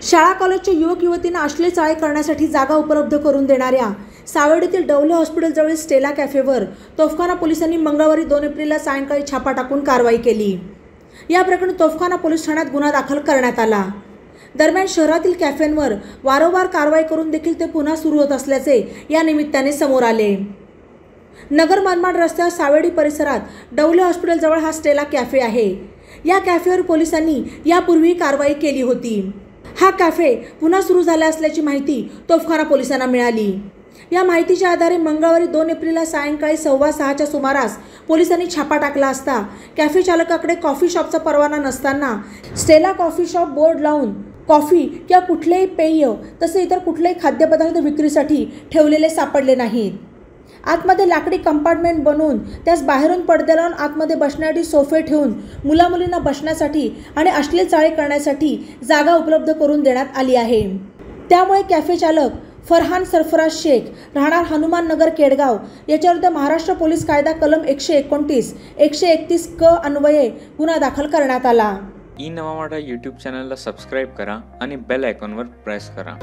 शाळा कॉलेजच्या युवक युवतींना अश्लील चाळे करण्यासाठी जागा उपलब्ध करून देणाऱ्या सावेडीतील डवले हॉस्पिटलजवळील स्टेला कॅफेवर तोफखाना पोलिसांनी मंगळवारी 2 एप्रिलला सायंकाळी छापा टाकून कारवाई केली। या प्रकरणी तोफखाना पोलीस ठाण्यात गुन्हा दाखल करण्यात आला। दरम्यान शहरातील कॅफेंवर वारंवार कारवाई करून देखील ते पुन्हा सुरू होत असल्याचे या निमित्ताने समोर आले। नगर मनमाड रस्त्यावर सावेडी परिसरात डवले हॉस्पिटलजवळ हा स्टेला कॅफे आहे। या कॅफेवर पोलिसांनी यापूर्वी कारवाई केली होती। हा कॅफे पुन्हा सुरू झाला असल्याची माहिती तोफखाना पोलिसांना मिळाली। या माहितीच्या आधारे मंगळवारी 2 एप्रिलला सायंकाळी 6:15च्या सुमारास पोलिसांनी छापा टाकला असता कॅफे चालकाकडे कॉफी शॉपचा परवाना नसताना स्टेला कॉफी शॉप बोर्ड लावून कॉफी किंवा कुठलेही पेय तसे इतर कुठलेही खाद्यपदार्थ विक्रीसाठी ठेवलेले सापडले नाहीत। आतमध्ये लाकडी कंपार्टमेंट बनवून त्यास बाहेरून पडदे लावून आतमध्ये बसण्यासाठी सोफे ठेवून मुलामुलींना बसण्यासाठी आणि अश्लील चाळे करण्यासाठी जागा उपलब्ध करून देण्यात आली आहे। त्यामुळे कॅफे चालक फरहान सरफराज शेख राहणार हनुमान नगर केडगाव याच्याविरुद्ध महाराष्ट्र पोलीस कायदा कलम 129, 131 क अन्वये गुन्हा दाखल करण्यात आला। ई नवा मराठा यूट्यूब चॅनलला सबस्क्राईब करा आणि बेल आयकॉनवर प्रेस करा।